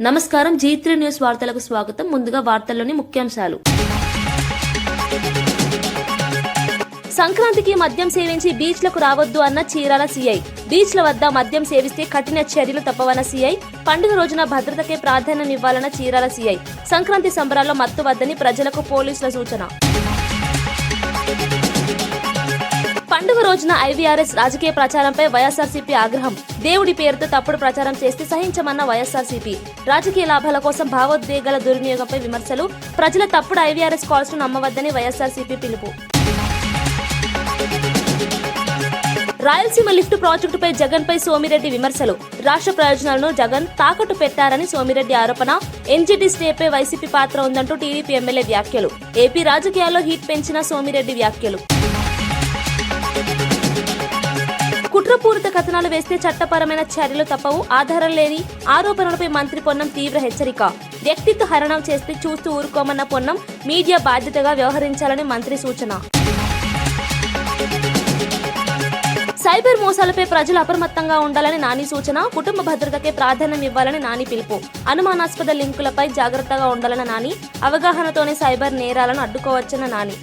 నమస్కారం. G3 news వార్తలకు స్వాగతం. ముందుగా వార్తల్లోని ముఖ్యాంశాలు. సంక్రాంతికి మద్యం సేవించి బీచ్లకు రావద్దు అన్న చీరాల సీఐ. బీచ్ల వద్ద మద్యం సేవిస్తే కఠిన చర్యలు తప్పవన్న సీఐ. పండుగ రోజున భద్రతకే ప్రాధాన్యమివ్వాలన్న చీరాల సీఐ. సంక్రాంతి సంబరాల్లో మత్తు వద్దని ప్రజలకు పోలీసుల సూచన. పండుగ రోజున ఐవీఆర్ఎస్ రాజకీయ ప్రచారంపై వైఎస్ఆర్సీపీ ఆగ్రహం. దేవుడి పేరుతో తప్పుడు ప్రచారం చేస్తే సహించమన్న వైఎస్ఆర్సీపీ. రాజకీయ లాభాల కోసం భావోద్వేగాల దుర్వినియోగంపై విమర్శలు. ప్రజల తప్పుడు ఐవీఆర్ఎస్ కాల్స్ ను నమ్మవద్దని వైఎస్ఆర్సీపీ పిలుపు. రాయలసీమ లిఫ్ట్ ప్రాజెక్టుపై జగన్ పై సోమిరెడ్డి విమర్శలు. రాష్ట్ర ప్రయోజనాలను జగన్ తాకట్టు పెట్టారని సోమిరెడ్డి ఆరోపణ. ఎన్జీటీ స్టేపై వైసీపీ పాత్ర ఉందంటూ టీడీపీ ఎమ్మెల్యే వ్యాఖ్యలు. ఏపీ రాజకీయాల్లో హీట్ పెంచిన సోమిరెడ్డి వ్యాఖ్యలు. కుట్రపూరిత కథనాలు వేస్తే చట్టపరమైన చర్యలు తప్పవు. ఆధారం లేని ఆరోపణలపై మంత్రి పొన్నం తీవ్ర హెచ్చరిక. వ్యక్తిత్వ హరణం చేస్తే చూస్తూ ఊరుకోమన్న పొన్నం. మీడియా బాధ్యతగా వ్యవహరించాలని మంత్రి సూచన. సైబర్ మోసాలపై ప్రజలు అప్రమత్తంగా ఉండాలని నాని సూచన. కుటుంబ భద్రతకే ప్రాధాన్యం ఇవ్వాలని నాని పిలుపు. అనుమానాస్పద లింకులపై జాగ్రత్తగా ఉండాలన్న నాని. అవగాహనతోనే సైబర్ నేరాలను అడ్డుకోవచ్చన్న నాని.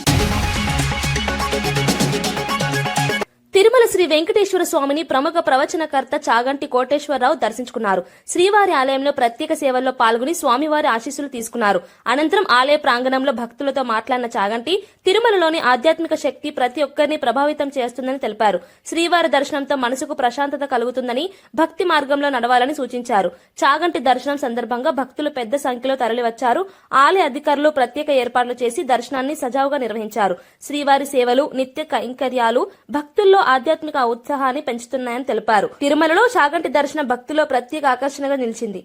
తిరుమల శ్రీ వెంకటేశ్వర స్వామిని ప్రముఖ ప్రవచనకర్త చాగంటి కోటేశ్వరరావు దర్శించుకున్నారు. శ్రీవారి ఆలయంలో ప్రత్యేక సేవల్లో పాల్గొని స్వామివారి ఆశీస్సులు తీసుకున్నారు. అనంతరం ఆలయ ప్రాంగణంలో భక్తులతో మాట్లాడిన చాగంటి తిరుమలలోని ఆధ్యాత్మిక శక్తి ప్రతి ఒక్కరిని ప్రభావితం చేస్తుందని తెలిపారు. శ్రీవారి దర్శనంతో మనసుకు ప్రశాంతత కలుగుతుందని, భక్తి మార్గంలో నడవాలని సూచించారు. చాగంటి దర్శనం సందర్భంగా భక్తులు పెద్ద సంఖ్యలో తరలివచ్చారు. ఆలయ అధికారులు ప్రత్యేక ఏర్పాట్లు చేసి దర్శనాన్ని సజావుగా నిర్వహించారు. శ్రీవారి సేవలు, నిత్య కైంకర్యాలు భక్తుల్లో ఆధ్యాత్మిక ఉత్సాహాన్ని పెంచుతున్నాయని తెలిపారు. తిరుమలలో చాగంటి దర్శనం భక్తుల్లో ప్రత్యేక ఆకర్షణగా నిలిచింది.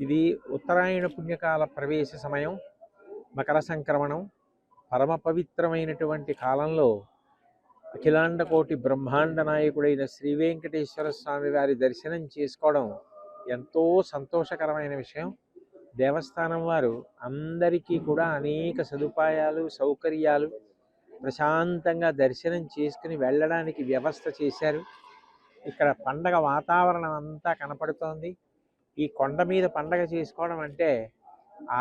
ఇది ఉత్తరాయణ పుణ్యకాల ప్రవేశ సమయం, మకర సంక్రమణం. పరమ పవిత్రమైనటువంటి కాలంలో అఖిలాండ కోటి బ్రహ్మాండ నాయకుడైన శ్రీ వెంకటేశ్వర స్వామి వారి దర్శనం చేసుకోవడం ఎంతో సంతోషకరమైన విషయం. దేవస్థానం వారు అందరికీ కూడా అనేక సదుపాయాలు, సౌకర్యాలు, ప్రశాంతంగా దర్శనం చేసుకుని వెళ్ళడానికి వ్యవస్థ చేశారు. ఇక్కడ పండగ వాతావరణం అంతా కనపడుతోంది. ఈ కొండ మీద పండగ చేసుకోవడం అంటే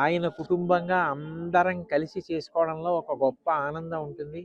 ఆయన కుటుంబంగా అందరం కలిసి చేసుకోవడంలో ఒక గొప్ప ఆనందం ఉంటుంది.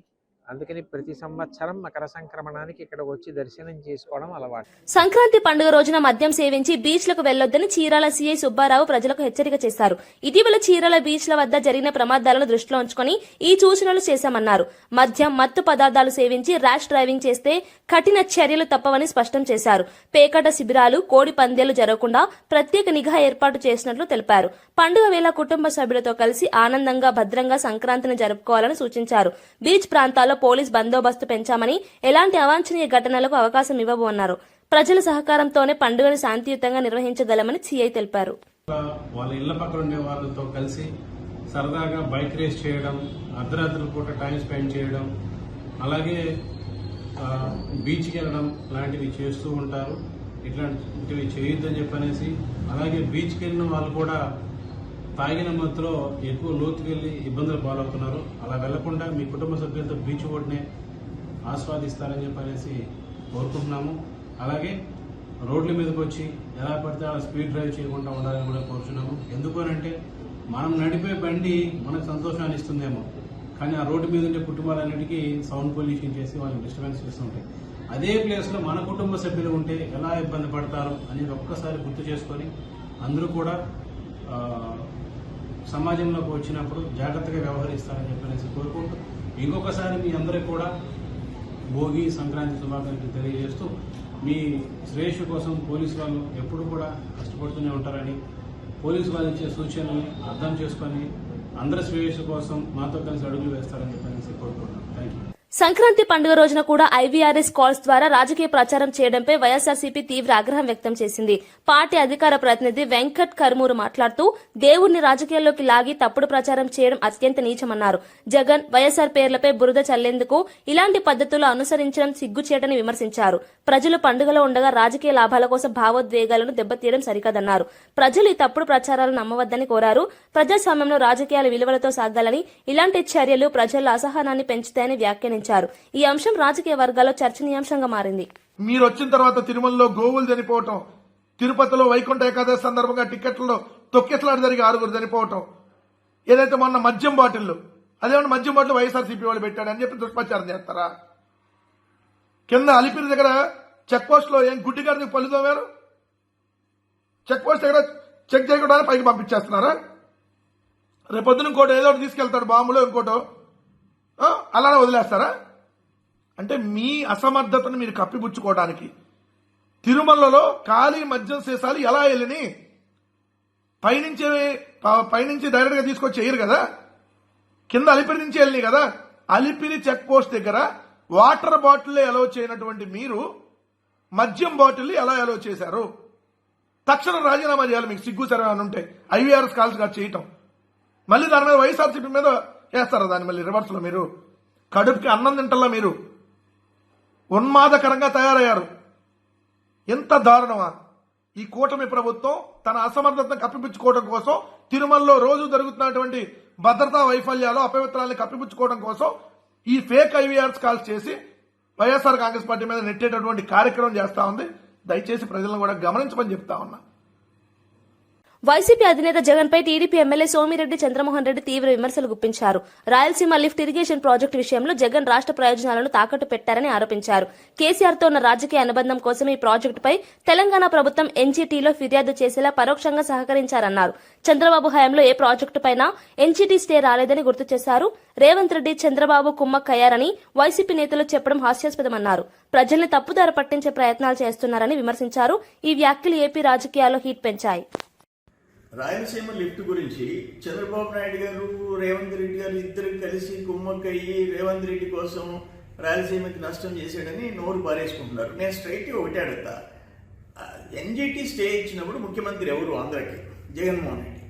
అందుకని ప్రతి సంవత్సరం మకర సంక్రమణానికి ఇక్కడికి వచ్చి దర్శనం చేసుకోవడం అలవాటు. సంక్రాంతి పండుగ రోజున మద్యం సేవించి బీచ్లకు వెళ్లొద్దని చీరాల సీఐ సుబ్బారావు ప్రజలకు హెచ్చరిక చేశారు. ఇటీవల చీరాల బీచ్ల వద్ద జరిగిన ప్రమాదాలను దృష్టిలో ఉంచుకొని ఈ సూచనలు చేశామన్నారు. మద్యం, మత్తు పదార్థాలు సేవించి ర్యాష్ డ్రైవింగ్ చేస్తే కఠిన చర్యలు తప్పవని స్పష్టం చేశారు. పేకాట శిబిరాలు, కోడి పందేలు జరగకుండా ప్రత్యేక నిఘా ఏర్పాటు చేసినట్లు తెలిపారు. పండుగ వేళ కుటుంబ సభ్యులతో కలిసి ఆనందంగా, భద్రంగా సంక్రాంతిని జరుపుకోవాలని సూచించారు. బీచ్ ప్రాంతాల్లో పోలీస్ బందోబస్తు పెంచామని, ఎలాంటి అవాంఛనీయ ఘటనలకు అవకాశం ఇవ్వబో అన్నారు. ప్రజల సహకారంతోనే పండుగను శాంతియుతంగా నిర్వహించగలమని సీఐ తెలిపారు. వాళ్ళ ఇళ్ల పక్కన ఉండే వాళ్ళతో కలిసి సరదాగా బైక్ రేస్ చేయడం, అర్ధరాత్రుల పూట టైం స్పెండ్ చేయడం, అలాగే బీచ్కి వెళ్ళడం లాంటివి చేస్తూ ఉంటారు. ఇట్లాంటివి చేయొద్దని చెప్పనేసి, అలాగే బీచ్కి వెళ్ళిన వాళ్ళు కూడా తాగిన మత్తులో ఎక్కువ లోతుకి వెళ్ళి ఇబ్బందులు పాలవుతున్నారు. అలా వెళ్లకుండా మీ కుటుంబ సభ్యులతో బీచ్ ఒడ్డునే ఆస్వాదిస్తారని చెప్పనేసి కోరుకుంటున్నాము. అలాగే రోడ్ల మీదకి వచ్చి ఎలా పడితే అలా స్పీడ్ డ్రైవ్ చేయకుండా ఉండాలని కూడా కోరుచున్నాము. ఎందుకనంటే మనం నడిపే బండి మనకు సంతోషాన్ని ఇస్తుందేమో, కానీ ఆ రోడ్డు మీద ఉండే కుటుంబాలన్నిటికీ సౌండ్ పొల్యూషన్ చేసి వాళ్ళకి డిస్టర్బెన్స్ చేస్తుంటాయి. అదే ప్లేస్లో మన కుటుంబ సభ్యులు ఉంటే ఎలా ఇబ్బంది పడతారు అనేది ఒక్కసారి గుర్తు చేసుకొని అందరూ కూడా సమాజంలోకి వచ్చినప్పుడు జాగ్రత్తగా వ్యవహరిస్తారని చెప్పనేసి కోరుకుంటూ ఇంకొకసారి మీ అందరికీ కూడా భోగి, సంక్రాంతి శుభాకాంక్షలు తెలియజేస్తూ, మీ శ్రేయస్సు కోసం పోలీసు వాళ్ళు ఎప్పుడు కూడా కష్టపడుతూనే ఉంటారని, పోలీసు వాళ్ళు ఇచ్చే సూచనల్ని అర్థం చేసుకొని అందరి శ్రేయస్సు కోసం మాతో కలిసి అడుగులు వేస్తారని చెప్పనేసి కోరుకుంటున్నాను. Thank you. సంక్రాంతి పండుగ రోజున కూడా ఐవీఆర్ఎస్ కాల్స్ ద్వారా రాజకీయ ప్రచారం చేయడంపై వైఎస్ఆర్సీపీ తీవ్ర ఆగ్రహం వ్యక్తం చేసింది. పార్టీ అధికార ప్రతినిధి వెంకట్ కర్మూరు మాట్లాడుతూ దేవుణ్ణి రాజకీయాల్లోకి లాగి తప్పుడు ప్రచారం చేయడం అత్యంత నీచమన్నారు. జగన్, వైఎస్ఆర్ పేర్లపై బురద చల్లేందుకు ఇలాంటి పద్ధతులు అనుసరించడం సిగ్గుచేటని విమర్శించారు. ప్రజలు పండుగలో ఉండగా రాజకీయ లాభాల కోసం భావోద్వేగాలను దెబ్బతీయడం సరికాదన్నారు. ప్రజలు ఈ తప్పుడు ప్రచారాలను నమ్మవద్దని కోరారు. ప్రజాస్వామ్యంలో రాజకీయాల విలువలతో సాగాలని, ఇలాంటి చర్యలు ప్రజల్లో అసహనాన్ని పెంచుతాయని వ్యాఖ్యానించారు. ఈ అంశం రాజకీయ వర్గాల్లో చర్చనీయాంశంగా మారింది. మీరు వచ్చిన తర్వాత తిరుమలలో గోవులు చనిపోవటం, తిరుపతిలో వైకుంఠ ఏకాదశి సందర్భంగా టికెట్లలో తొక్కిసలాట జరిగి 6 చనిపోవటం, ఏదైతే మొన్న మద్యం బాటిల్లు, అదేమన్నా మద్యం బాటిల్ వైఎస్ఆర్సీపీ వాళ్ళు పెట్టాడని చెప్పి దుష్ప్రచారం చేస్తారా? కింద అలిపిరి దగ్గర చెక్ పోస్ట్ లో ఏం గుడ్డి గారిని పళ్ళు తోమారు? చెక్ పోస్ట్ దగ్గర చెక్ చేయకుండా పైకి పంపించేస్తున్నారా? రేపొద్దున ఇంకోటి ఏదో ఒకటి తీసుకెళ్తాడు, బాంబులో ఇంకోటో, అలానే వదిలేస్తారా? అంటే మీ అసమర్థతను మీరు కప్పిపుచ్చుకోవడానికి తిరుమలలో ఖాళీ మద్యం సీసాలు ఎలా వెళ్ళని పైనుంచి డైరెక్ట్ గా తీసుకొచ్చి చేయరు కదా, కింద అలిపిరి నుంచి వెళ్ళినాయి కదా. అలిపిరి చెక్ పోస్ట్ దగ్గర వాటర్ బాటిల్ అలౌ చేయనటువంటి మీరు మద్యం బాటిల్ ఎలా అలౌ చేశారు? తక్షణం రాజీనామా చేయాలి. మీకు సిగ్గు సరే అని ఉంటే ఐవీఆర్ఎస్ కాల్స్ కాదు చేయటం, మళ్ళీ దాని మీద వైఎస్ఆర్సీపీ మీద వేస్తారా? దాన్ని మళ్ళీ రివర్స్ లో మీరు కడుపుకి అన్నం తింటల్లా మీరు ఉన్మాదకరంగా తయారయ్యారు. ఎంత దారుణమా! ఈ కూటమి ప్రభుత్వం తన అసమర్థతను కప్పిపుచ్చుకోవడం కోసం, తిరుమలలో రోజు జరుగుతున్నటువంటి భద్రతా వైఫల్యాలు, అపవిత్రాలను కప్పిపుచ్చుకోవడం కోసం ఈ ఫేక్ ఐవీఆర్ఎస్ కాల్స్ చేసి వైఎస్ఆర్ కాంగ్రెస్ పార్టీ మీద నెట్టేటటువంటి కార్యక్రమం చేస్తా ఉంది. దయచేసి ప్రజలను కూడా గమనించమని చెప్తా ఉన్నా. వైసీపీ అధినేత జగన్ పై టీడీపీ ఎమ్మెల్యే సోమిరెడ్డి చంద్రమోహన్ రెడ్డి తీవ్ర విమర్శలు గుప్పించారు. రాయలసీమ లిఫ్ట్ ఇరిగేషన్ ప్రాజెక్టు విషయంలో జగన్ రాష్ట్ర ప్రయోజనాలను తాకట్టు పెట్టారని ఆరోపించారు. కేసీఆర్ తో ఉన్న రాజకీయ అనుబంధం కోసం ఈ ప్రాజెక్టుపై తెలంగాణ ప్రభుత్వం ఎన్జీటీలో ఫిర్యాదు చేసేలా పరోక్షంగా సహకరించారన్నారు. చంద్రబాబు హయాంలో ఏ ప్రాజెక్టుపైనా ఎన్జీటీ స్టే రాలేదని గుర్తు చేశారు. రేవంత్ రెడ్డి చంద్రబాబు కుమ్మక్కయ్యారని వైసీపీ నేతలు చెప్పడం హాస్యాస్పదమన్నారు. ప్రజల్ని తప్పుదారి పట్టించే ప్రయత్నాలు చేస్తున్నారని విమర్శించారు. ఈ వ్యాఖ్యలు ఏపీ రాజకీయాల్లో హీట్ పెంచాయి. రాయలసీమ లిఫ్ట్ గురించి చంద్రబాబు నాయుడు గారు, రేవంత్ రెడ్డి గారు ఇద్దరు కలిసి కుమ్మక్కయ్యి రేవంత్ రెడ్డి కోసం రాయలసీమకి నష్టం చేశాడని నోరు పారేసుకుంటున్నారు. నేను స్ట్రైట్గా ఒకటే అడుగుతా, ఎన్జీటీ స్టే ఇచ్చినప్పుడు ముఖ్యమంత్రి ఎవరు? ఆంధ్రాకి జగన్మోహన్ రెడ్డి.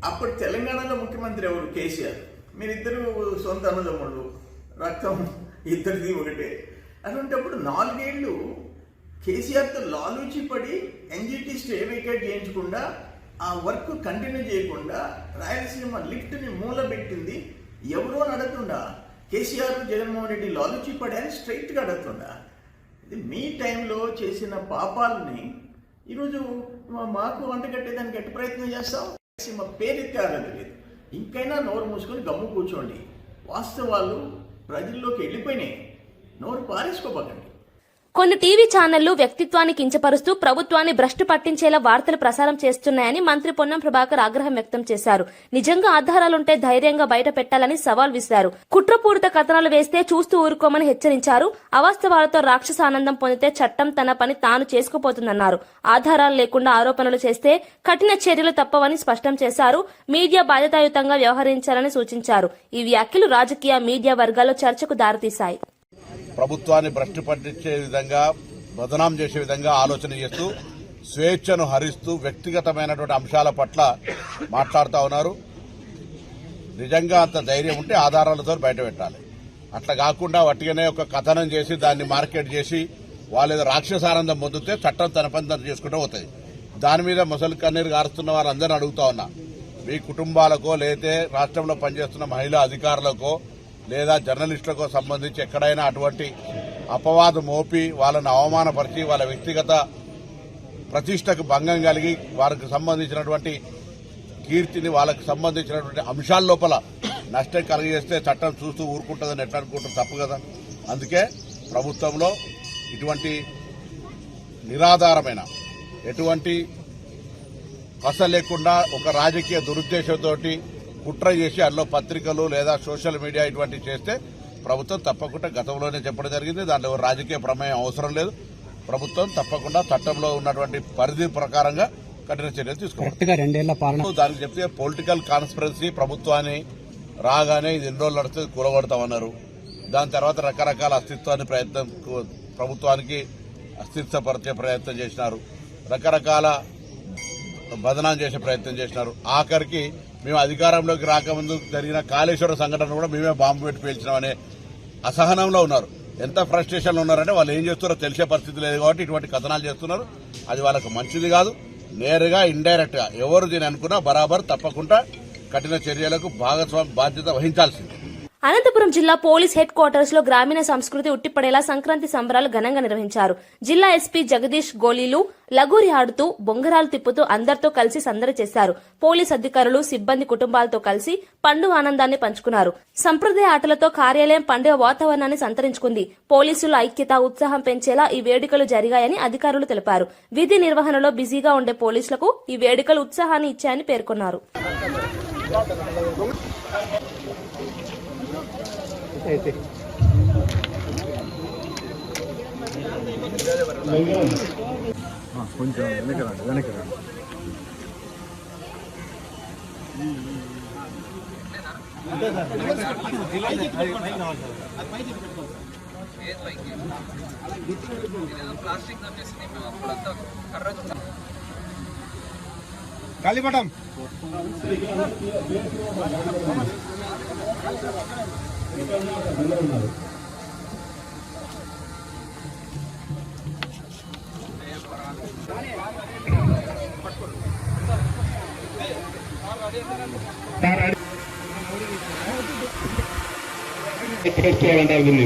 అప్పుడు తెలంగాణలో ముఖ్యమంత్రి ఎవరు? కేసీఆర్. మీరిద్దరు సొంత అన్నదమ్ముళ్ళు, రక్తం ఇద్దరిది ఒకటే. అటువంటిప్పుడు 4 ఏళ్లు కేసీఆర్తో లాలూచి పడి ఎన్జీటీ స్టే వేకేట్ చేయించకుండా, ఆ వర్క్ కంటిన్యూ చేయకుండా రాయలసీమ లిఫ్ట్ని మూలబెట్టింది ఎవరో అని అడుగుతుండా? కేసీఆర్, జగన్మోహన్ రెడ్డి లాలూచి పడారని స్ట్రైట్గా అడుగుతుండా? ఇది మీ టైంలో చేసిన పాపాలని ఈరోజు మాకు వంటగట్టేదానికి ఎట్టి ప్రయత్నం చేస్తాం? రాయలసీమ పేరెత్తే అర్హత లేదు. ఇంకైనా నోరు మూసుకొని గమ్ము కూర్చోండి. వాస్తవాలు ప్రజల్లోకి వెళ్ళిపోయినాయి. నోరు పారేసుకోబోకండి. కొన్ని టీవీ ఛానళ్లు వ్యక్తిత్వాన్ని కించపరుస్తూ ప్రభుత్వాన్ని భ్రష్టు పట్టించేలా వార్తలు ప్రసారం చేస్తున్నాయని మంత్రి పొన్నం ప్రభాకర్ ఆగ్రహం వ్యక్తం చేశారు. నిజంగా ఆధారాలుంటే ధైర్యంగా బయట పెట్టాలని సవాల్ విసిరారు. కుట్రపూరిత కథనాలు వేస్తే చూస్తూ ఊరుకోమని హెచ్చరించారు. అవాస్తవాలతో రాక్షస ఆనందం పొందితే చట్టం తన పని తాను చేసుకుపోతుందన్నారు. ఆధారాలు లేకుండా ఆరోపణలు చేస్తే కఠిన చర్యలు తప్పవని స్పష్టం చేశారు. మీడియా బాధ్యతాయుతంగా వ్యవహరించాలని సూచించారు. ఈ వ్యాఖ్యలు రాజకీయ, మీడియా వర్గాల్లో చర్చకు దారితీశాయి. ప్రభుత్వాన్ని భ్రష్టు పట్టించే విధంగా, బదనాం చేసే విధంగా ఆలోచన చేస్తూ, స్వేచ్ఛను హరిస్తూ వ్యక్తిగతమైనటువంటి అంశాల పట్ల మాట్లాడుతూ ఉన్నారు. నిజంగా అంత ధైర్యం ఉంటే ఆధారాలతో బయట పెట్టాలి. అట్లా కాకుండా వట్టిగానే ఒక కథనం చేసి దాన్ని మార్కెట్ చేసి వాళ్ళు ఏదో రాక్షసానందం పొందితే చట్టం తన పని తను చేసుకుంటూ పోతుంది. దాని మీద ముసలి కన్నీరు గారుస్తున్న వారందరినీ అడుగుతా ఉన్నా, మీ కుటుంబాలకో లేతే రాష్ట్రంలో పనిచేస్తున్న మహిళా అధికారులకో లేదా జర్నలిస్టులకు సంబంధించి ఎక్కడైనా అటువంటి అపవాదం మోపి వాళ్ళని అవమానపరిచి వాళ్ళ వ్యక్తిగత ప్రతిష్టకు భంగం కలిగి వారికి సంబంధించినటువంటి కీర్తిని, వాళ్ళకి సంబంధించినటువంటి అంశాల లోపల నష్టం కలిగేస్తే చట్టం చూస్తూ ఊరుకుంటుందని ఎట్లా అనుకుంటాం? తప్పు కదా. అందుకే ప్రభుత్వంలో ఇటువంటి నిరాధారమైన, ఎటువంటి కస లేకుండా ఒక రాజకీయ దురుద్దేశంతో కుట్ర చేసి అందులో పత్రికలు లేదా సోషల్ మీడియా ఇటువంటివి చేస్తే ప్రభుత్వం తప్పకుండా, గతంలోనే చెప్పడం జరిగింది, దాంట్లో రాజకీయ ప్రమేయం అవసరం లేదు. ప్రభుత్వం తప్పకుండా చట్టంలో ఉన్నటువంటి పరిధి ప్రకారంగా కఠిన చర్యలు తీసుకుంటారు. దానికి చెప్తే పొలిటికల్ కాన్స్పిరసీ ప్రభుత్వాన్ని రాగానే ఇది ఎన్ని రోజులు నడుస్తుంది కూలగొడతామన్నారు. దాని తర్వాత రకరకాల ప్రభుత్వానికి అస్తిత్వపరిచే ప్రయత్నం చేసినారు, రకరకాల బదనాం చేసే ప్రయత్నం చేసినారు. ఆఖరికి మేము అధికారంలోకి రాకముందు జరిగిన కాళేశ్వర సంఘటన కూడా మేమే బాంబు పెట్టి పేల్చినామనే అసహనంలో ఉన్నారు. ఎంత ఫ్రస్ట్రేషన్లో ఉన్నారంటే వాళ్ళు ఏం చేస్తున్నారో తెలిసే పరిస్థితి లేదు కాబట్టి ఇటువంటి కథనాలు చేస్తున్నారు. అది వాళ్ళకు మంచిది కాదు. నేరుగా ఇండైరెక్ట్ గా ఎవరు దీని అనుకున్నా బరాబర్ తప్పకుండా కఠిన చర్యలకు బాధ్యత వహించాల్సింది. అనంతపురం జిల్లా పోలీస్ హెడ్ క్వార్టర్స్ లో గ్రామీణ సంస్కృతి ఉట్టిపడేలా సంక్రాంతి సంబరాలు ఘనంగా నిర్వహించారు. జిల్లా ఎస్పీ జగదీష్ గోలీలు లగోరి ఆడుతూ బొంగరాలు తిప్పుతూ అందరితో కలిసి సందడి చేశారు. పోలీస్ అధికారులు సిబ్బంది కుటుంబాలతో కలిసి పండుగ ఆనందాన్ని పంచుకున్నారు. సంప్రదాయ ఆటలతో కార్యాలయం పండుగ వాతావరణాన్ని సంతరించుకుంది. పోలీసుల ఐక్యత, ఉత్సాహం పెంచేలా ఈ వేడుకలు జరిగాయని అధికారులు తెలిపారు. విధి నిర్వహణలో బిజీగా ఉండే పోలీసులకు ఈ వేడుకలు ఉత్సాహాన్ని ఇచ్చాయని పేర్కొన్నారు. కొంచెం వెనక్కి రండి. కాళీపటం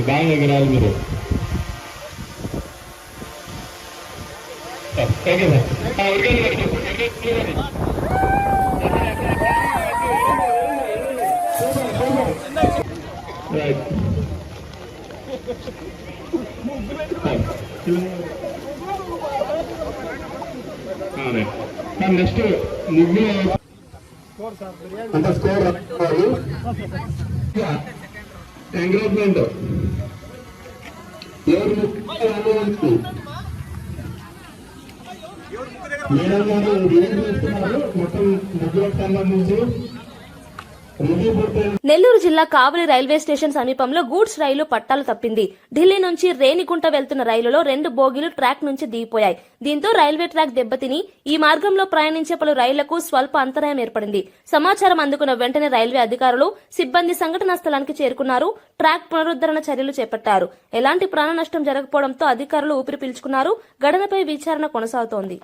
బాగా ఎగరాలి మీరు. నెక్స్ట్ ముగ్గురు అంత స్కోర్ ఎంకరేజ్మెంట్ ఎవరు మేడం గారు ఏం చేస్తున్నారు మొత్తం ముగ్గులకు సంబంధించి నెల్లూరు జిల్లా కావలి రైల్వే స్టేషన్ సమీపంలో గూడ్స్ రైలు పట్టాలు తప్పింది. ఢిల్లీ నుంచి రేణిగుంట వెళ్తున్న రైలులో 2 బోగీలు ట్రాక్ నుంచి దిగిపోయాయి. దీంతో రైల్వే ట్రాక్ దెబ్బతిని ఈ మార్గంలో ప్రయాణించే పలు రైళ్లకు స్వల్ప అంతరాయం ఏర్పడింది. సమాచారం అందుకున్న వెంటనే రైల్వే అధికారులు, సిబ్బంది సంఘటనా స్థలానికి చేరుకున్నారు. ట్రాక్ పునరుద్ధరణ చర్యలు చేపట్టారు. ఎలాంటి ప్రాణ నష్టం జరగకపోవడంతో అధికారులు ఊపిరి పీల్చుకున్నారు. ఘటనపై విచారణ కొనసాగుతోంది.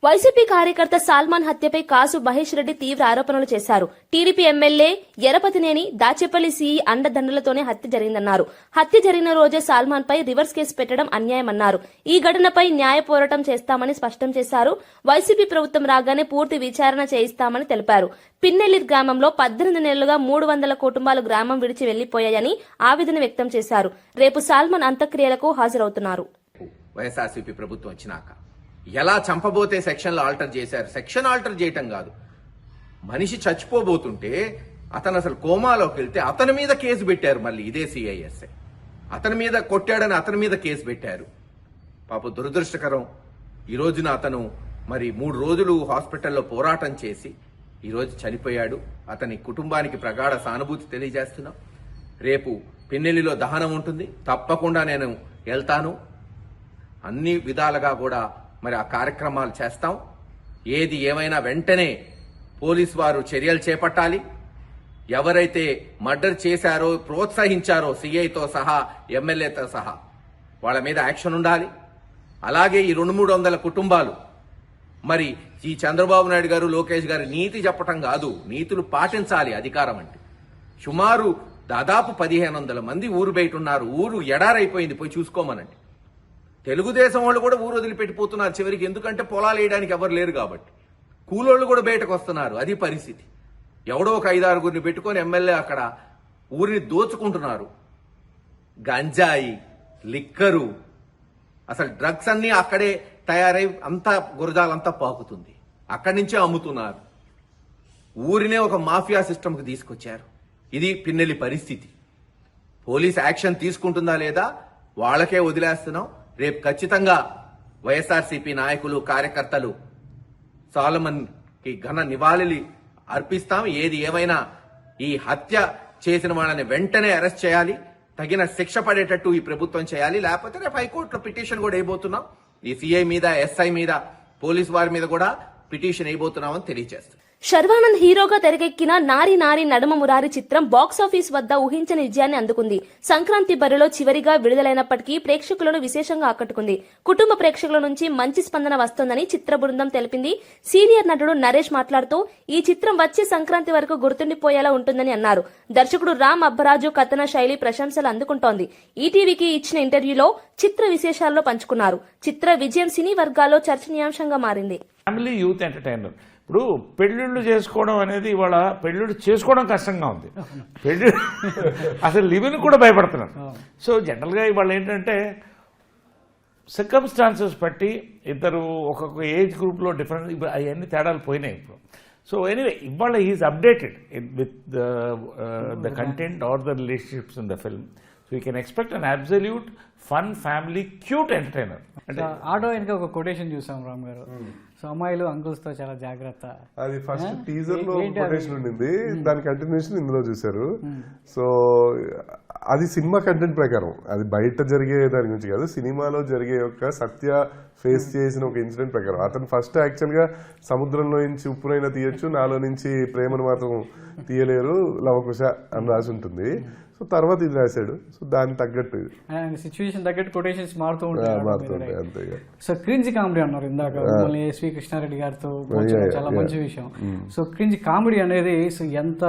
వైసీపీ కార్యకర్త సాల్మాన్ హత్యపై కాసు మహేష్ రెడ్డి తీవ్ర ఆరోపణలు చేశారు. TDP MLA Yarapathineni Dachepalli CE అండదండలతోనే హత్య జరిగిందన్నారు. హత్య జరిగిన రోజే సాల్మాన్ పై రివర్స్ కేసు పెట్టడం అన్యాయమన్నారు. ఈ ఘటనపై న్యాయ పోరాటం చేస్తామని స్పష్టం చేశారు. వైసీపీ ప్రభుత్వం రాగానే పూర్తి విచారణ చేయిస్తామని తెలిపారు. పిన్నెల్లి గ్రామంలో 18 నెలలుగా 300 కుటుంబాలు గ్రామం విడిచి వెళ్లిపోయాయని ఆవేదన వ్యక్తం చేశారు. రేపు సాల్మాన్ అంత్యక్రియలకు హాజరవుతున్నారు. వైఎస్ఆర్సీపీ ప్రభుత్వం వచ్చినాక ఎలా చంపబోతే సెక్షన్లు ఆల్టర్ చేశారు. సెక్షన్ ఆల్టర్ చేయటం కాదు, మనిషి చచ్చిపోబోతుంటే అతను అసలు కోమాలోకి వెళ్తే అతని మీద కేసు పెట్టారు. మళ్ళీ ఇదే సిఐఎస్ఐ అతని మీద కొట్టాడని అతని మీద కేసు పెట్టారు. పాప దురదృష్టకరం. ఈ రోజున అతను మరి 3 రోజులు హాస్పిటల్లో పోరాటం చేసి ఈరోజు చనిపోయాడు. అతని కుటుంబానికి ప్రగాఢ సానుభూతి తెలియజేస్తున్నాం. రేపు పిన్నెల్లిలో దహనం ఉంటుంది, తప్పకుండా నేను వెళ్తాను. అన్ని విధాలుగా కూడా మరి ఆ కార్యక్రమాలు చేస్తాం. ఏది ఏమైనా వెంటనే పోలీసు వారు చర్యలు చేపట్టాలి. ఎవరైతే మర్డర్ చేశారో, ప్రోత్సహించారో సిఐతో సహా, ఎమ్మెల్యేతో సహా, వాళ్ళ మీద యాక్షన్ ఉండాలి. అలాగే ఈ 200-300 కుటుంబాలు, మరి ఈ చంద్రబాబు నాయుడు గారు, లోకేష్ గారు నీతి చెప్పటం కాదు, నీతులు పాటించాలి. అధికారం అంటే సుమారు దాదాపు 1500 మంది ఊరు బయట ఉన్నారు. ఊరు ఎడారైపోయింది, పోయి చూసుకోమనండి. తెలుగుదేశం వాళ్ళు కూడా ఊరు వదిలిపెట్టిపోతున్నారు చివరికి, ఎందుకంటే పొలాలు వేయడానికి ఎవరు లేరు కాబట్టి. కూలోళ్ళు కూడా బయటకు వస్తున్నారు. అది పరిస్థితి. ఎవడో ఒక 5-6 పెట్టుకొని ఎమ్మెల్యే అక్కడ ఊరిని దోచుకుంటున్నారు. గంజాయి, లిక్కరు, అసలు డ్రగ్స్ అన్నీ అక్కడే తయారై అంతా గురజాలంతా పాకుతుంది. అక్కడి నుంచే అమ్ముతున్నారు. ఊరినే ఒక మాఫియా సిస్టమ్కి తీసుకొచ్చారు. ఇది పిన్నెల్లి పరిస్థితి. పోలీస్ యాక్షన్ తీసుకుంటుందా లేదా వాళ్ళకే వదిలేస్తున్నాం. రేపు ఖచ్చితంగా వైఎస్ఆర్సీపీ నాయకులు, కార్యకర్తలు సాలమన్ కి ఘన నివాళి అర్పిస్తాం. ఏది ఏమైనా ఈ హత్య చేసిన వాళ్ళని వెంటనే అరెస్ట్ చేయాలి. తగిన శిక్ష పడేటట్టు ఈ ప్రభుత్వం చేయాలి. లేకపోతే రేపు హైకోర్టులో పిటిషన్ కూడా వేయబోతున్నాం. ఈ సిఐ మీద, ఎస్ఐ మీద, పోలీస్ వారి మీద కూడా పిటిషన్ వేయబోతున్నామని తెలియజేస్తాం. శర్వానంద్ హీరోగా తెరకెక్కిన నారి నారి నడుమ మురారి చిత్రం బాక్సాఫీస్ వద్ద ఊహించని విజయాన్ని అందుకుంది. సంక్రాంతి బరిలో చివరిగా విడుదలైనప్పటికీ ప్రేక్షకులను విశేషంగా ఆకట్టుకుంది. కుటుంబ ప్రేక్షకుల నుంచి మంచి స్పందన వస్తోందని చిత్ర బృందం తెలిపింది. సీనియర్ నటుడు నరేష్ మాట్లాడుతూ ఈ చిత్రం వచ్చే సంక్రాంతి వరకు గుర్తుండిపోయేలా ఉంటుందని అన్నారు. దర్శకుడు రామ్ అబ్బరాజు కథన శైలి ప్రశంసలు అందుకుంటోంది. ఈటీవీకి ఇచ్చిన ఇంటర్వ్యూలో చిత్ర విశేషాల్లో పంచుకున్నారు. చిత్ర విజయం సినీ వర్గాల్లో చర్చనీయాంశంగా మారింది. Family youth entertainer. ఇప్పుడు పెళ్ళిళ్ళు చేసుకోవడం అనేది ఇవాళ పెళ్ళిళ్ళు చేసుకోవడం కష్టంగా ఉంది. పెళ్ళి అసలు లివిన్ కూడా భయపడుతున్నారు. సో జనరల్గా ఇవాళ ఏంటంటే సర్కమ్స్టాన్సెస్ బట్టి ఇద్దరు ఒక్కొక్క ఏజ్ గ్రూప్లో డిఫరెంట్, అవన్నీ తేడాలు పోయినాయి ఇప్పుడు. సో ఎనీవే ఇవాళ is updated with the content or the relationships in the film. So you can expect an absolute fun family cute entertainer. అంటే ఆటో వెనక ఒక కొటేషన్ చూసాం రామ్ గారు. సో అమ్మాయిలు అంకుల్స్ తో చాలా జాగ్రత్త. అది ఫస్ట్ టీజర్ లో కొటేషన్ ఉండింది, దాని కంటిన్యూషన్ ఇందులో చూశారు. సో అది సినిమా కంటెంట్ ప్రకారం, అది బయట జరిగే దాని గురించి కాదు, సినిమాలో జరిగే యొక్క సత్య ఫేస్ చేసిన ఒక ఇన్సిడెంట్ ప్రకారం. అతను ఫస్ట్ యాక్చువల్ గా సముద్రంలో నుంచి ఉప్పునైనా తీయొచ్చు, నాలో నుంచి ప్రేమను మాత్రం తీయలేరు, లవకుశ అని రాసి ఉంటుంది. సో తర్వాత ఇది రాశాడు. సో దానికి తగ్గట్టు సిచ్యువేషన్ తగ్గట్టు కొటేషన్స్ మారుతూ ఉంటాయి అంతే. సో క్రింజ్ కామెడీ అన్నారు ఇందాక మళ్ళీ ఎస్వి కృష్ణారెడ్డి గారితో, చాలా మంచి విషయం. సో క్రింజ్ కామెడీ అనేది ఎంత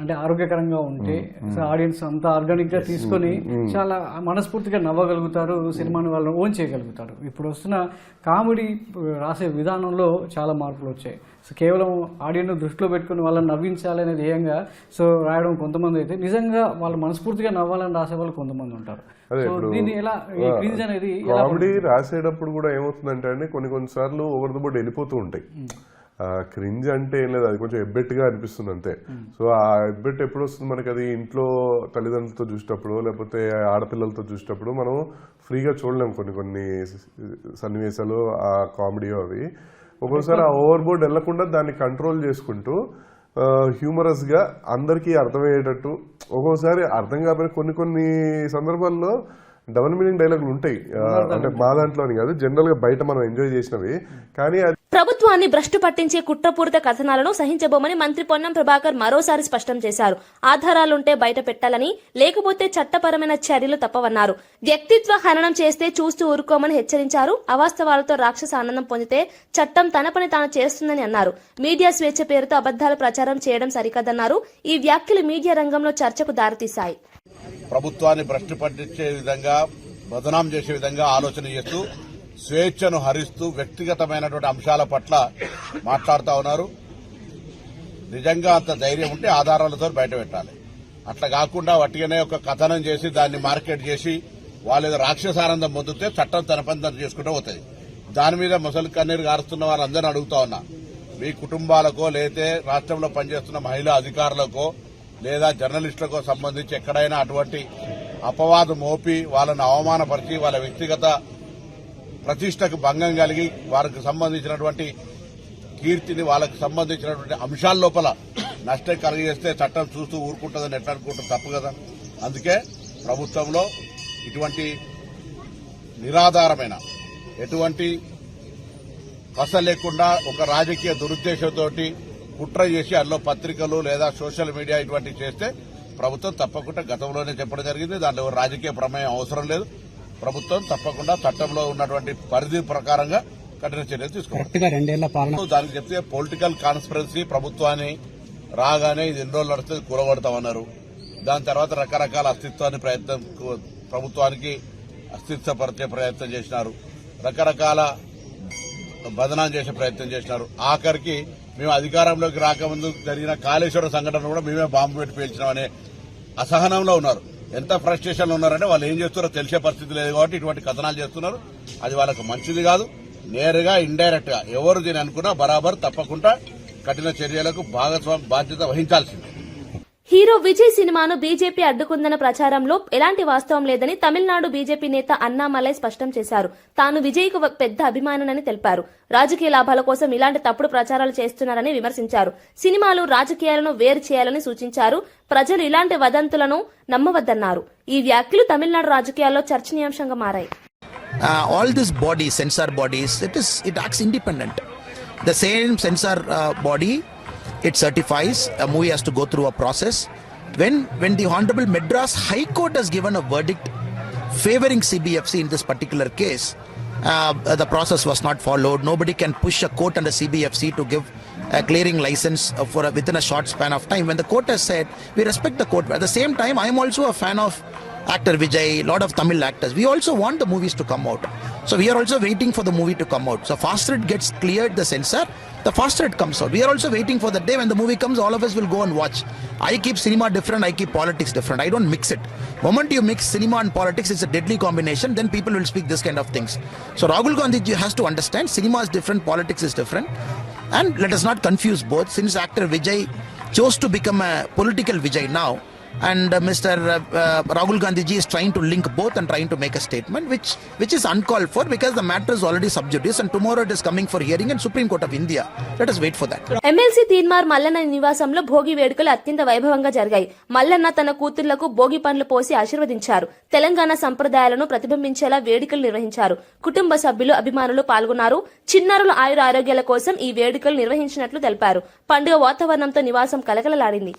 అంటే ఆరోగ్యకరంగా ఉంటే సో ఆడియన్స్ అంతా ఆర్గానిక్ గా తీసుకొని చాలా మనస్ఫూర్తిగా నవ్వగలుగుతారు, సినిమాని వాళ్ళు ఓన్ చేయగలుగుతారు. ఇప్పుడు వస్తున్న కామెడీ రాసే విధానంలో చాలా మార్పులు వచ్చాయి. సో కేవలం ఆడియన్స్ దృష్టిలో పెట్టుకుని వాళ్ళని నవ్వించాలనే ధ్యేయంగా సో రాయడం కొంతమంది అయితే, నిజంగా వాళ్ళు మనస్ఫూర్తిగా నవ్వాలని రాసే వాళ్ళు కొంతమంది ఉంటారు. సో దీన్ని ఎలా క్రింజ్ అనేది కామెడీ రాసేటప్పుడు కూడా ఏమవుతుందంటే అండి కొన్నిసార్లు ఓవర్ ద బోర్డ్ వెళ్ళిపోతూ ఉంటాయి. క్రింజ్ అంటే ఏం లేదు, అది కొంచెం ఎబ్బెట్టుగా అనిపిస్తుంది అంతే. సో ఆ ఎబ్బెట్ ఎప్పుడు వస్తుంది మనకి, అది ఇంట్లో తల్లిదండ్రులతో చూసేటప్పుడు లేకపోతే ఆడపిల్లలతో చూసేటప్పుడు మనం ఫ్రీగా చూడలేము కొన్ని సన్నివేశాలు, ఆ కామెడీ అవి. ఒక్కోసారి ఆ ఓవర్ బోర్డ్ వెళ్లకుండా దాన్ని కంట్రోల్ చేసుకుంటూ హ్యూమరస్ గా అందరికీ అర్థమయ్యేటట్టు, ఒక్కోసారి అర్థం కాకపోయినా కొన్ని సందర్భాల్లో డబుల్ మీనింగ్ డైలాగులు ఉంటాయి. అంటే మా దాంట్లోని కాదు, జనరల్ గా బయట మనం ఎంజాయ్ చేసినవి. కానీ ప్రభుత్వాన్ని భ్రష్టు పట్టించే కుట్రపూరిత కథనాలను సహించబోమని మంత్రి పొన్నం ప్రభాకర్ మరోసారి స్పష్టం చేశారు. ఆధారాలుంటే బయట పెట్టాలని, లేకపోతే చట్టపరమైన చర్యలు తప్పవన్నారు. వ్యక్తిత్వ హననం చేస్తే చూస్తూ ఊరుకోమని హెచ్చరించారు. అవాస్తవాలతో రాక్షస ఆనందం పొందితే చట్టం తన పని తాను చేస్తుందని అన్నారు. మీడియా స్వేచ్ఛ పేరుతో అబద్దాలు ప్రచారం చేయడం సరికాదన్నారు. ఈ వ్యాఖ్యలు మీడియా రంగంలో చర్చకు దారితీశాయి. ప్రభుత్వాన్ని భ్రష్టు పట్టించే విధంగా, బదనాం చేసే విధంగా ఆలోచన చేస్తూ స్వేచ్ఛను హరిస్తూ వ్యక్తిగతమైనటువంటి అంశాల పట్ల మాట్లాడుతూ ఉన్నారు. నిజంగా అంత ధైర్యం ఉంటే ఆధారాలతో బయట పెట్టాలి. అట్లా కాకుండా వట్టిగానే ఒక కథనం చేసి దాన్ని మార్కెట్ చేసి వాళ్ళు రాక్షసానందం పొందితే చట్టం తన పని తను చేసుకుంటూ పోతుంది. దాని మీద ముసలి కన్నీరు గారుస్తున్న వాళ్ళందరినీ అడుగుతా ఉన్నా, మీ కుటుంబాలకో లేతే రాష్ట్రంలో పనిచేస్తున్న మహిళా అధికారులకో లేదా జర్నలిస్టులకో సంబంధించి ఎక్కడైనా అటువంటి అపవాదం మోపి వాళ్ళని అవమానపరిచి వాళ్ళ వ్యక్తిగత ప్రతిష్టకు భంగం కలిగి వారికి సంబంధించినటువంటి కీర్తిని, వాళ్ళకి సంబంధించినటువంటి అంశాల లోపల నష్టం కలిగేస్తే చట్టం చూస్తూ ఊరుకుంటుందని ఎట్లా అనుకుంటాం, తప్పు కదా. అందుకే ప్రభుత్వంలో ఇటువంటి నిరాధారమైన, ఎటువంటి పస లేకుండా ఒక రాజకీయ దురుద్దేశంతో కుట్ర చేసి అందులో పత్రికలు లేదా సోషల్ మీడియా ఇటువంటివి చేస్తే ప్రభుత్వం తప్పకుండా గతంలోనే చెప్పడం జరిగింది. దాంట్లో రాజకీయ ప్రమేయం అవసరం లేదు. ప్రభుత్వం తప్పకుండా చట్టంలో ఉన్నటువంటి పరిధి ప్రకారంగా కఠిన చర్యలు తీసుకోవాలి. దానికి చెప్తే పొలిటికల్ కాన్స్పిరసీ ప్రభుత్వాన్ని రాగానే ఇది ఎన్ని రోజులు నడుస్తుంది కూలగొడతామన్నారు. దాని తర్వాత రకరకాల ప్రభుత్వానికి అస్తిత్వపరిచే ప్రయత్నం చేసినారు. రకరకాల బదనాం చేసే ప్రయత్నం చేసినారు. ఆఖరికి మేము అధికారంలోకి రాకముందు జరిగిన కాళేశ్వరం సంఘటన కూడా మేమే బాంబు పెట్టి పేల్చినామనే అసహనంలో ఉన్నారు. ఎంత ఫ్రస్ట్రేషన్ ఉన్నారంటే వాళ్ళు ఏం చేస్తున్నారో తెలిసే పరిస్థితి లేదు కాబట్టి ఇటువంటి కథనాలు చేస్తున్నారు. అది వాళ్ళకు మంచిది కాదు. నేరుగా ఇండైరెక్ట్ గా ఎవరు దీని అనుకున్నా బరాబర్ తప్పకుండా కఠిన చర్యలకు బాధ్యత వహించాల్సిందే. హీరో విజయ్ సినిమాను బీజేపీ అడ్డుకుందన్న ప్రచారంలో ఎలాంటి వాస్తవం లేదని తమిళనాడు బీజేపీ నేత అన్నామలై స్పష్టం చేశారు. తాను విజయ్కు పెద్ద అభిమానునని తెలిపారు. రాజకీయ లాభాల కోసం ఇలాంటి తప్పుడు ప్రచారాలు చేస్తున్నారని విమర్శించారు. సినిమాలు రాజకీయాలను వేరు చేయాలని సూచించారు. ప్రజలు ఇలాంటి వదంతులను నమ్మవద్దన్నారు. ఈ వ్యాఖ్యలు తమిళనాడు రాజకీయాల్లో చర్చనీయాంశంగా మారాయి. All these bodies, censor bodies, it acts independent. The same censor body, it certifies a movie has to go through a process. When the Honorable Madras High Court has given a verdict favoring CBFC in this particular case, the process was not followed. Nobody can push a court under CBFC to give a clearing license within a short span of time. When the court has said, we respect the court. At the same time, I am also a fan of actor Vijay, lot of Tamil actors. We also want the movies to come out. So we are also waiting for the movie to come out. So faster it gets cleared the censor, the faster it comes out. We are also waiting for the day when the movie comes, all of us will go and watch. I keep cinema different, I keep politics different. I don't mix it. Moment you mix cinema and politics, it's a deadly combination, then people will speak this kind of things. So Rahul Gandhi has to understand cinema is different, politics is different. And let us not confuse both. Since actor Vijay chose to become a political Vijay now, and Mr. Rahul Gandhi ji is trying to link both and trying to make a statement which is uncalled for, because the matter is already sub judice and tomorrow it is coming for hearing in Supreme Court of India. Let us wait for that. MLC Teenmar Mallanna నివాసంలో భోగి వేడుకలు అత్యంత వైభవంగా జరిగాయి. మల్లన్న తన కూతుళ్లకు భోగి పండ్లు పోసి ఆశీర్వదించారు. తెలంగాణ సంప్రదాయాలను ప్రతిబింబించేలా వేడుకలు నిర్వహించారు. కుటుంబ సభ్యులు, అభిమానులు పాల్గొన్నారు. చిన్నారుల ఆయుర ఆరోగ్యాల కోసం ఈ వేడుకలు నిర్వహించినట్లు తెలిపారు. పండుగ వాతావరణంతో నివాసం కలకలలాడింది.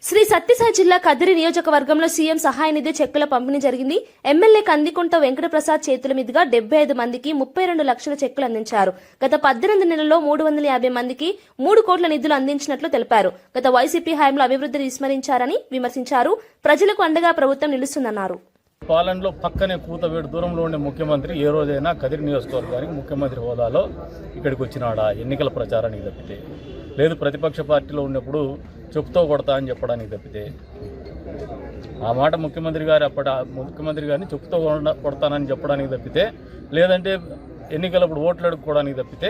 శ్రీ సత్యసాయి జిల్లా కదిరి నియోజకవర్గంలో సీఎం సహాయ నిధి చెక్కుల పంపిణీ జరిగింది. ఎమ్మెల్యే కందికుంట వెంకటప్రసాద్ చేతుల మీదుగా 75 మందికి 32 లక్షల చెక్కులు అందించారు. గత 18 నెలల్లో 350 మందికి 3 కోట్ల నిధులు అందించినట్లు తెలిపారు. గత వైసీపీ హయాంలో అభివృద్ధిని విస్మరించారని విమర్శించారు. ప్రజలకు అండగా ప్రభుత్వం నిలుస్తుందన్నారు. పాలనలో పక్కనే కూతవేడు దూరంలో ఉండే ముఖ్యమంత్రి ఏ రోజైనా కదిరి నియోజకవర్గానికి ముఖ్యమంత్రి హోదాలో ఇక్కడికి వచ్చినాడా ఎన్నికల ప్రచారానికి తప్పితే, లేదు ప్రతిపక్ష పార్టీలో ఉన్నప్పుడు చెప్పుతో కొడతా అని చెప్పడానికి తప్పితే, ఆ మాట ముఖ్యమంత్రి గారిని చెప్పుతో కొడతానని చెప్పడానికి తప్పితే, లేదంటే ఎన్నికలప్పుడు ఓట్లు అడుక్కోవడానికి తప్పితే,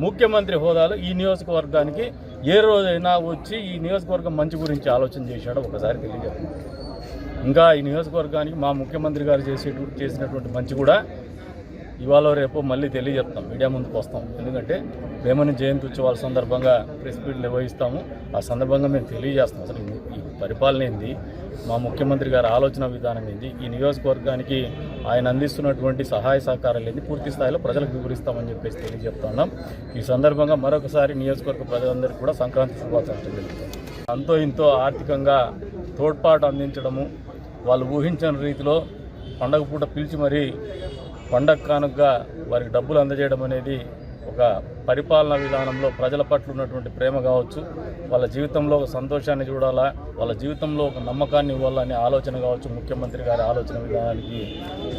ముఖ్యమంత్రి హోదాలో ఈ నియోజకవర్గానికి ఏ రోజైనా వచ్చి ఈ నియోజకవర్గం మంచి గురించి ఆలోచన చేశాడో ఒకసారి తెలియజేస్తాం. ఇంకా ఈ నియోజకవర్గానికి మా ముఖ్యమంత్రి గారు చేసినటువంటి మంచి కూడా ఇవాళ రేపు మళ్ళీ తెలియజేస్తాం, మీడియా ముందుకు వస్తాం. ఎందుకంటే వేమని జయంతి ఉత్సవాల సందర్భంగా ప్రెస్ మీట్ నిర్వహిస్తాము. ఆ సందర్భంగా మేము తెలియజేస్తాం అసలు ఈ పరిపాలన ఏంది, మా ముఖ్యమంత్రి గారి ఆలోచన విధానం ఏంది, ఈ నియోజకవర్గానికి ఆయన అందిస్తున్నటువంటి సహాయ సహకారాలు ఏంది పూర్తి స్థాయిలో ప్రజలకు వివరిస్తామని చెప్పేసి తెలియజేస్తున్నాం. ఈ సందర్భంగా మరొకసారి నియోజకవర్గ ప్రజలందరికీ కూడా సంక్రాంతి శుభాకాంక్షలు తెలుపుతాం. అంతో ఇంతో ఆర్థికంగా తోడ్పాటు అందించడము, వాళ్ళు ఊహించని రీతిలో పండగ పూట పిలిచి మరీ పండగ కానుకగా వారికి డబ్బులు అందజేయడం అనేది ఒక పరిపాలనా విధానంలో ప్రజల పట్ల ఉన్నటువంటి ప్రేమ కావచ్చు, వాళ్ళ జీవితంలో ఒక సంతోషాన్ని చూడాలా, వాళ్ళ జీవితంలో ఒక నమ్మకాన్ని ఇవ్వాలనే ఆలోచన కావచ్చు, ముఖ్యమంత్రి గారి ఆలోచన విధానానికి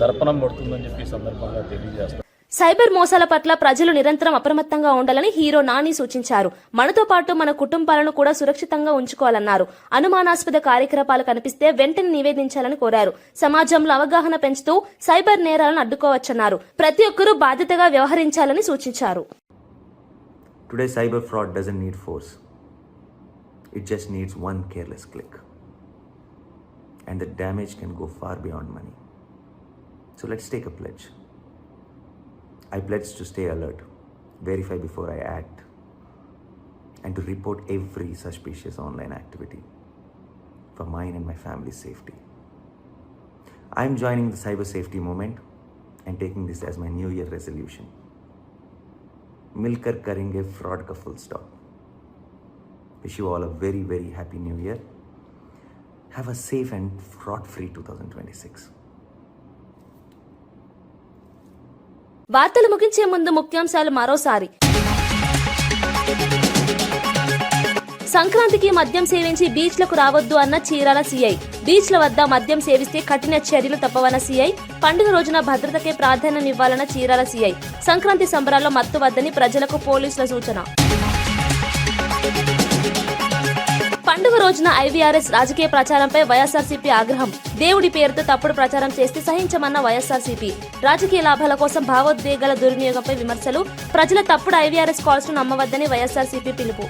దర్పణం పడుతుందని చెప్పి సందర్భంగా తెలియజేస్తారు. సైబర్ మోసాల పట్ల ప్రజలు నిరంతరం అప్రమత్తంగా ఉండాలని హీరో నాని సూచించారు. మనతో పాటు మన కుటుంబాలను కూడా సురక్షితంగా ఉంచుకోవాలన్నారు. అనుమానాస్పద కార్యకలాపాలు కనిపిస్తే వెంటనే నివేదించాలని కోరారు. సమాజంలో అవగాహన పెంచుతూ సైబర్ నేరాలను అడ్డుకోవచ్చన్నారు. ప్రతి ఒక్కరూ బాధ్యతగా వ్యవహరించాలని సూచించారు. Today, cyber fraud doesn't need force. It just needs one careless click. And the damage can go far beyond money. So let's take a pledge. I pledge to stay alert, verify before I act, and to report every suspicious online activity for mine and my family's safety. I'm joining the cyber safety movement and taking this as my New Year resolution. Milkar karenge fraud ka full stop. Wish you all a very, very happy New Year. Have a safe and fraud-free 2026. వార్తలు ముగించే ముందు ముఖ్యాంశాలు మరోసారి. సంక్రాంతికి మద్యం సేవించి బీచ్లకు రావద్దు అన్న చీరాల సీఐ. బీచ్ల వద్ద మద్యం సేవిస్తే కఠిన చర్యలు తప్పవన్న సీఐ. పండుగ రోజున భద్రతకే ప్రాధాన్యమివ్వాలన్న చీరాల సీఐ. సంక్రాంతి సంబరాల్లో మత్తు వద్దని ప్రజలకు పోలీసుల సూచన. పండుగ రోజున ఐవీఆర్ఎస్ రాజకీయ ప్రచారంపై వైఎస్ఆర్సీపీ ఆగ్రహం. దేవుడి పేరుతో తప్పుడు ప్రచారం చేస్తే సహించమన్న వైఎస్ఆర్సీపీ. రాజకీయ లాభాల కోసం భావోద్వేగాల దుర్వినియోగంపై విమర్శలు. ప్రజల తప్పుడు ఐవీఆర్ఎస్ కాల్స్ ను నమ్మవద్దని వైఎస్ఆర్సీపీ పిలుపు.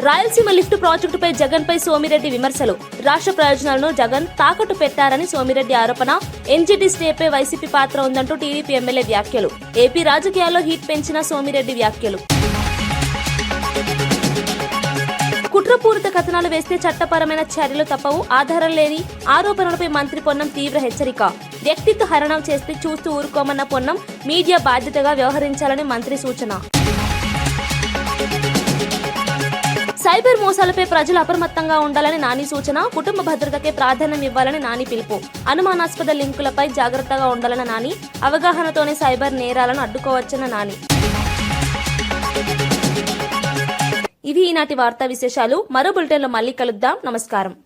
రాయలసీమ లిఫ్ట్ ప్రాజెక్టుపై జగన్ పై సోమిరెడ్డి విమర్శలు. రాష్ట్ర ప్రయోజనాలను జగన్ తాకట్టు పెట్టారని సోమిరెడ్డి ఆరోపణ. ఎన్జీటీ స్టేపై వైసీపీ పాత్ర ఉందంటూ టీడీపీ ఎమ్మెల్యే వ్యాఖ్యలు. ఏపీ రాజకీయాల్లో హీట్ పెంచిన సోమిరెడ్డి వ్యాఖ్యలు. కుట్రపూరిత కథనాలు వేస్తే చట్టపరమైన చర్యలు తప్పవు. ఆధారం లేని ఆరోపణలపై మంత్రి పొన్నం తీవ్ర హెచ్చరిక. వ్యక్తిత్వ హరణం చేస్తే చూస్తూ ఊరుకోమన్న పొన్నం. మీడియా బాధ్యతగా వ్యవహరించాలని మంత్రి సూచన. సైబర్ మోసాలపై ప్రజలు అప్రమత్తంగా ఉండాలని నాని సూచన. కుటుంబ భద్రతకే ప్రాధాన్యం ఇవ్వాలని నాని పిలుపు. అనుమానాస్పద లింకులపై జాగ్రత్తగా ఉండాలన్న నాని. అవగాహనతోనే సైబర్ నేరాలను అడ్డుకోవచ్చన్న నాని. ఇవి ఈనాటి వార్తా విశేషాలు. మరో బులెటిన్లో మళ్ళీ కలుద్దాం. నమస్కారం.